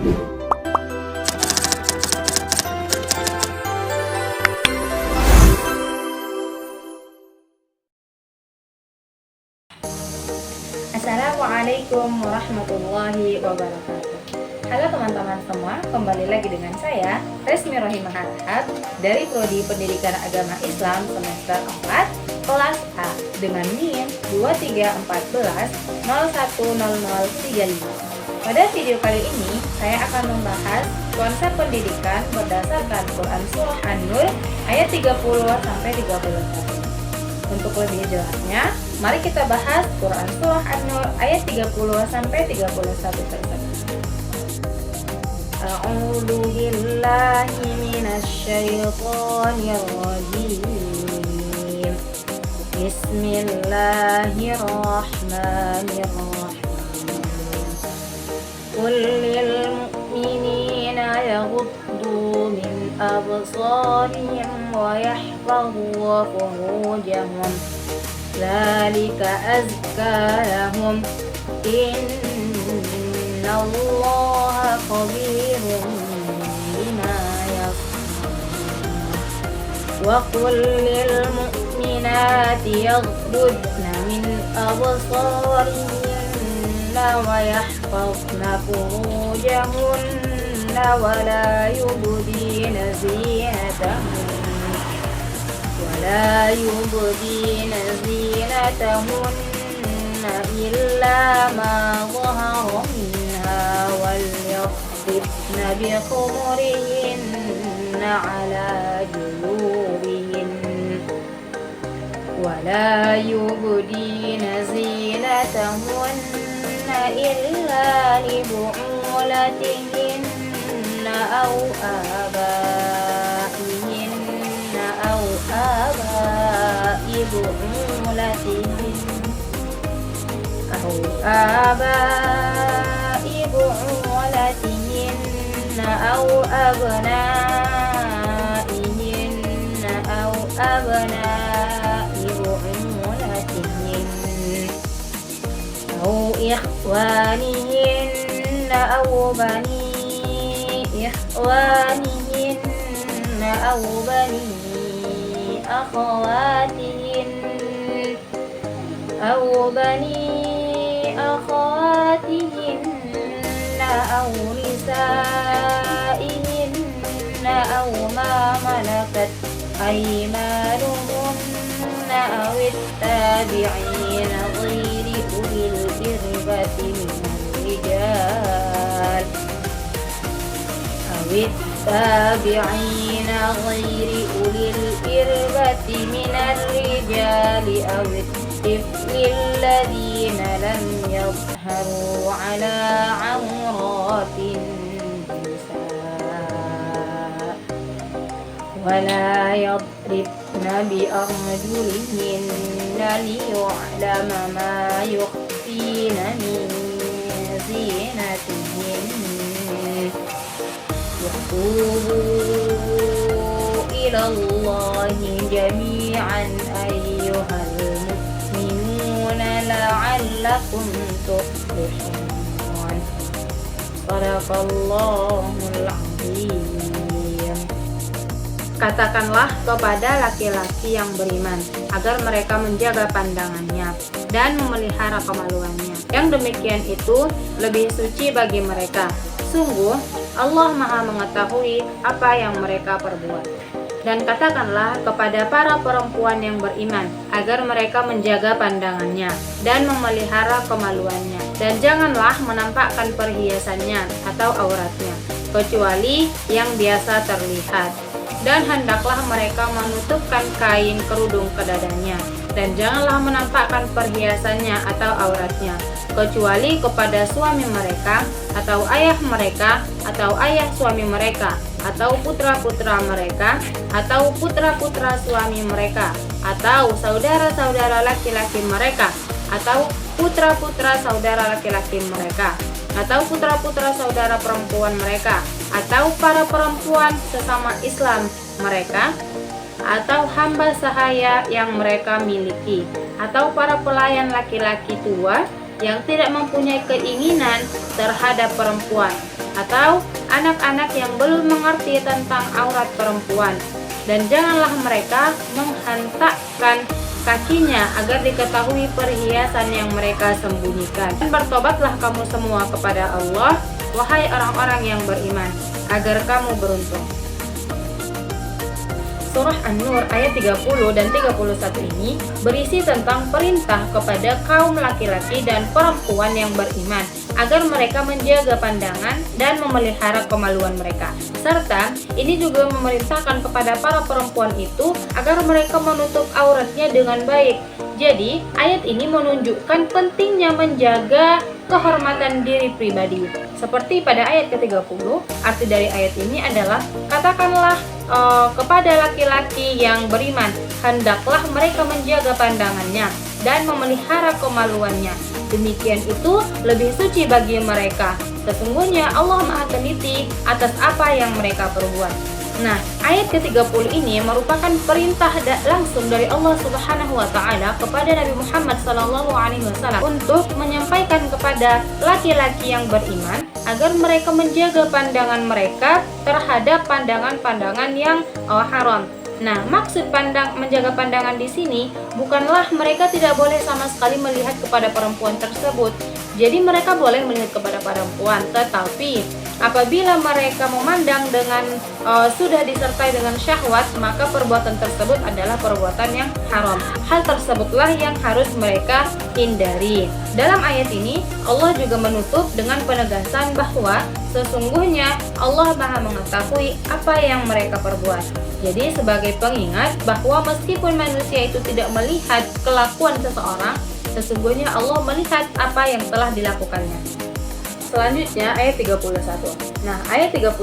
Assalamualaikum warahmatullahi wabarakatuh. Halo teman-teman semua, kembali lagi dengan saya Resmi Rohimah Harahap dari Prodi Pendidikan Agama Islam semester 4 kelas A dengan NIM 2314010035. Pada video kali ini saya akan membahas konsep pendidikan berdasarkan Quran Surah An-Nur ayat 30 sampai 31. Untuk lebih jelasnya, mari kita bahas Quran Surah An-Nur ayat 30 sampai 31 tersebut. A'udzu billahi minasyaitonir rajim. Bismillahirrahmanirrahim. Qul lil mu'minina yaghuddu min absarihim wa yahfazu furujahum dzalika azka lahum innallaha khabirun bima yasna'un wa qul lil mu'minati yaghuddna min absarihinna wa yahfazna furujahunna wa la yubdina zinatahunna illa ma zahara minha wal yadribna bi khumurihinna ala juyubihin wa la yubdina zinatahunna illa li bu'ulatihinna aw abaihinna aw abai bu'ulatihinna aw abnaihinna aw abnai bu'ulatihinna aw ikhwanihinna aw bani ikhwanihinna aw bani akhawatihinna aw nisaihinna aw ma malakat aymanuhunna aw ittabi'ina ghairi ulil irbati minal rijal التابعين غير أولي الإربة من الرجال أو الطفل الذين لم يظهروا على عورات النساء ولا يضربن بأرجلهن ليعلم ما يخفين من زينتهن وتوبوا إلى الله جميعا أيها المؤمنون لعلكم تفلحون صدق الله العظيم. Katakanlah kepada laki-laki yang beriman agar mereka menjaga pandangannya dan memelihara kemaluannya. Yang demikian itu lebih suci bagi mereka. Sungguh Allah Maha mengetahui apa yang mereka perbuat. Dan katakanlah kepada para perempuan yang beriman agar mereka menjaga pandangannya dan memelihara kemaluannya. Dan janganlah menampakkan perhiasannya atau auratnya, kecuali yang biasa terlihat. Dan hendaklah mereka menutupkan kain kerudung ke dadanya. Dan janganlah menampakkan perhiasannya atau auratnya, kecuali kepada suami mereka, atau ayah mereka, atau ayah suami mereka, atau putra-putra mereka, atau putra-putra suami mereka, atau saudara-saudara laki-laki mereka, atau putra-putra saudara laki-laki mereka, atau putra-putra saudara perempuan mereka, atau para perempuan sesama Islam mereka, atau hamba sahaya yang mereka miliki, atau para pelayan laki-laki tua yang tidak mempunyai keinginan terhadap perempuan, atau anak-anak yang belum mengerti tentang aurat perempuan. Dan janganlah mereka menghentakkan kakinya agar diketahui perhiasan yang mereka sembunyikan. Dan bertobatlah kamu semua kepada Allah, wahai orang-orang yang beriman, agar kamu beruntung. Surah An-Nur ayat 30 dan 31 ini berisi tentang perintah kepada kaum laki-laki dan perempuan yang beriman agar mereka menjaga pandangan dan memelihara kemaluan mereka. Serta ini juga memerintahkan kepada para perempuan itu agar mereka menutup auratnya dengan baik. Jadi, ayat ini menunjukkan pentingnya menjaga kehormatan diri pribadi. Seperti pada ayat ke-30, arti dari ayat ini adalah katakanlah kepada laki-laki yang beriman, hendaklah mereka menjaga pandangannya dan memelihara kemaluannya. Demikian itu lebih suci bagi mereka. Sesungguhnya Allah Maha Teliti atas apa yang mereka perbuat. Nah, ayat ke-30 ini merupakan perintah langsung dari Allah Subhanahu wa taala kepada Nabi Muhammad SAW untuk menyampaikan kepada laki-laki yang beriman agar mereka menjaga pandangan mereka terhadap pandangan-pandangan yang haram. Nah, maksud menjaga pandangan di sini bukanlah mereka tidak boleh sama sekali melihat kepada perempuan tersebut. Jadi mereka boleh melihat kepada perempuan, tetapi apabila mereka memandang dengan sudah disertai dengan syahwat, maka perbuatan tersebut adalah perbuatan yang haram. Hal tersebutlah yang harus mereka hindari. Dalam ayat ini, Allah juga menutup dengan penegasan bahwa sesungguhnya Allah Maha mengetahui apa yang mereka perbuat. Jadi sebagai pengingat bahwa meskipun manusia itu tidak melihat kelakuan seseorang, sesungguhnya Allah melihat apa yang telah dilakukannya. Selanjutnya ayat 31. Nah, ayat 31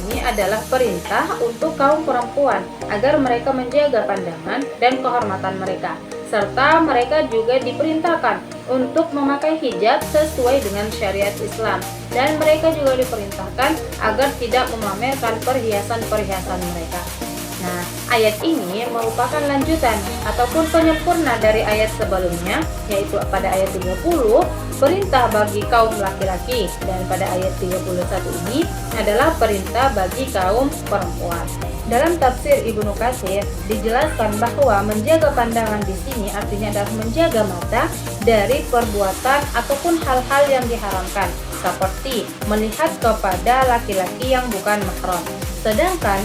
ini adalah perintah untuk kaum perempuan agar mereka menjaga pandangan dan kehormatan mereka. Serta mereka juga diperintahkan untuk memakai hijab sesuai dengan syariat Islam. Dan mereka juga diperintahkan agar tidak memamerkan perhiasan-perhiasan mereka. Nah, ayat ini merupakan lanjutan ataupun penyempurna dari ayat sebelumnya, yaitu pada ayat 30, perintah bagi kaum laki-laki, dan pada ayat 31 ini adalah perintah bagi kaum perempuan. Dalam tafsir Ibnu Katsir dijelaskan bahwa menjaga pandangan di sini artinya adalah menjaga mata dari perbuatan ataupun hal-hal yang diharamkan, seperti melihat kepada laki-laki yang bukan mahram. Sedangkan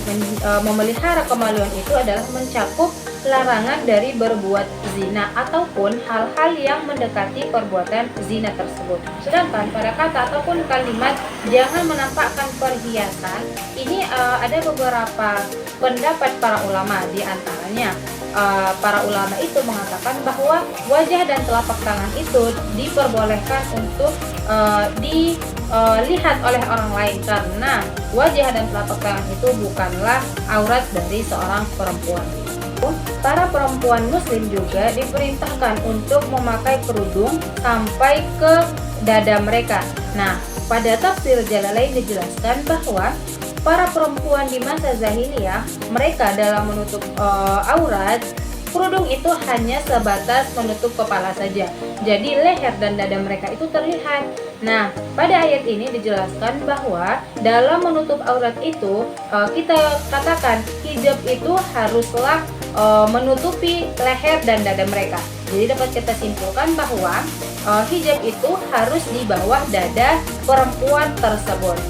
memelihara kemaluan itu adalah mencakup larangan dari berbuat zina ataupun hal-hal yang mendekati perbuatan zina tersebut. Sedangkan pada kata ataupun kalimat jangan menampakkan perhiasan, ini ada beberapa pendapat para ulama. Di antaranya para ulama itu mengatakan bahwa wajah dan telapak tangan itu diperbolehkan untuk dilihat oleh orang lain, karena wajah dan telapak tangan itu bukanlah aurat dari seorang perempuan. Para perempuan muslim juga diperintahkan untuk memakai kerudung sampai ke dada mereka. Nah, pada tafsir Jalalain dijelaskan bahwa para perempuan di masa Zahiliyah, mereka dalam menutup aurat, kerudung itu hanya sebatas menutup kepala saja. Jadi leher dan dada mereka itu terlihat. Nah, pada ayat ini dijelaskan bahwa dalam menutup aurat itu kita katakan hijab itu haruslah menutupi leher dan dada mereka. Jadi dapat kita simpulkan bahwa hijab itu harus di bawah dada perempuan tersebut.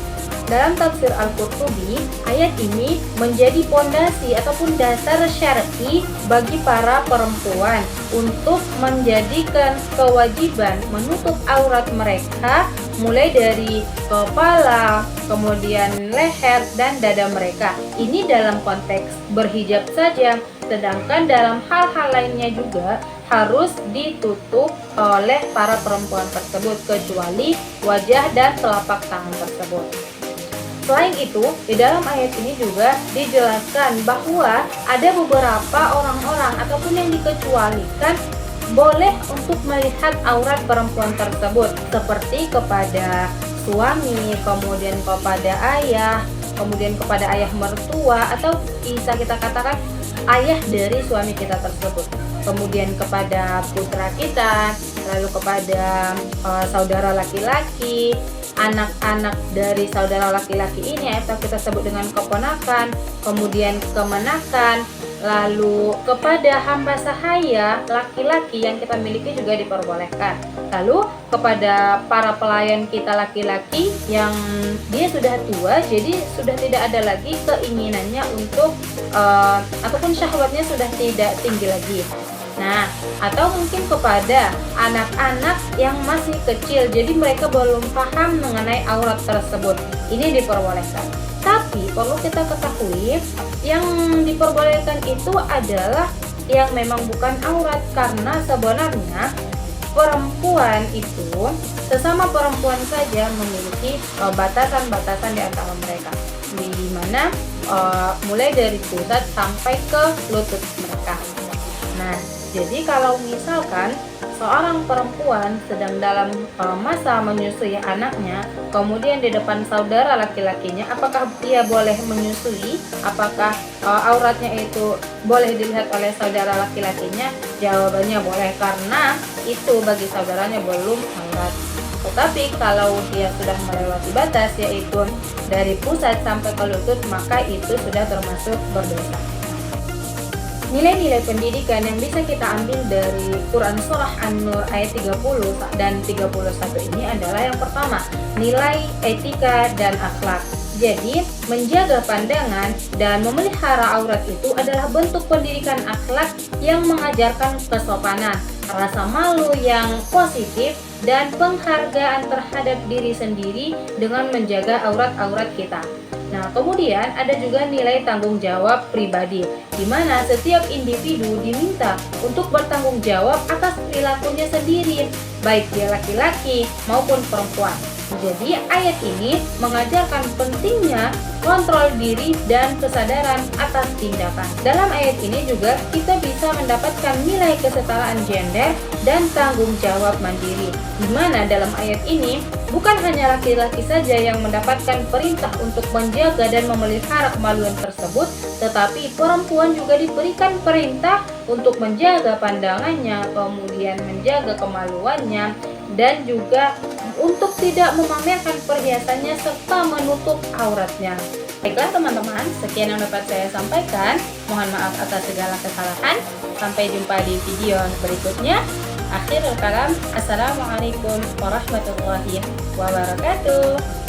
Dalam tafsir Al-Qurtubi, ayat ini menjadi pondasi ataupun dasar syar'i bagi para perempuan untuk menjadikan kewajiban menutup aurat mereka mulai dari kepala, kemudian leher dan dada mereka. Ini dalam konteks berhijab saja, sedangkan dalam hal-hal lainnya juga harus ditutup oleh para perempuan tersebut kecuali wajah dan telapak tangan tersebut. Selain itu, di dalam ayat ini juga dijelaskan bahwa ada beberapa orang-orang ataupun yang dikecualikan boleh untuk melihat aurat perempuan tersebut, seperti kepada suami, kemudian kepada ayah, kemudian kepada ayah mertua, atau bisa kita katakan ayah dari suami kita tersebut, kemudian kepada putra kita, lalu kepada saudara laki-laki, anak-anak dari saudara laki-laki ini atau kita sebut dengan keponakan, kemudian kemenakan, lalu kepada hamba sahaya laki-laki yang kita miliki juga diperbolehkan. Lalu kepada para pelayan kita laki-laki yang dia sudah tua, jadi sudah tidak ada lagi keinginannya untuk ataupun syahwatnya sudah tidak tinggi lagi. Nah, atau mungkin kepada anak-anak yang masih kecil, jadi mereka belum paham mengenai aurat tersebut. Ini diperbolehkan. Tapi perlu kita ketahui, yang diperbolehkan itu adalah yang memang bukan aurat, karena sebenarnya perempuan itu sesama perempuan saja memiliki batasan-batasan di antara mereka, di mana mulai dari pusat sampai ke lutut mereka. Nah, jadi kalau misalkan seorang perempuan sedang dalam masa menyusui anaknya, kemudian di depan saudara laki-lakinya, apakah dia boleh menyusui? Apakah auratnya itu boleh dilihat oleh saudara laki-lakinya? Jawabannya boleh, karena itu bagi saudaranya belum aurat. Tetapi kalau dia sudah melewati batas, yaitu dari pusat sampai ke lutut, maka itu sudah termasuk berdosa. Nilai-nilai pendidikan yang bisa kita ambil dari Quran Surah An-Nur ayat 30 dan 31 ini adalah yang pertama, nilai etika dan akhlak. Jadi, menjaga pandangan dan memelihara aurat itu adalah bentuk pendidikan akhlak yang mengajarkan kesopanan, rasa malu yang positif, dan penghargaan terhadap diri sendiri dengan menjaga aurat-aurat kita. Nah, kemudian ada juga nilai tanggung jawab pribadi, di mana setiap individu diminta untuk bertanggung jawab atas perilakunya sendiri, baik dia laki-laki maupun perempuan. Jadi ayat ini mengajarkan pentingnya kontrol diri dan kesadaran atas tindakan. Dalam ayat ini juga kita bisa mendapatkan nilai kesetaraan gender dan tanggung jawab mandiri, di mana dalam ayat ini bukan hanya laki-laki saja yang mendapatkan perintah untuk menjaga dan memelihara kemaluan tersebut, tetapi perempuan juga diberikan perintah untuk menjaga pandangannya, kemudian menjaga kemaluannya, dan juga untuk tidak memamerkan perhiasannya serta menutup auratnya. Baiklah teman-teman, sekian yang dapat saya sampaikan. Mohon maaf atas segala kesalahan. Sampai jumpa di video berikutnya. Akhirul kalam, assalamualaikum warahmatullahi wabarakatuh.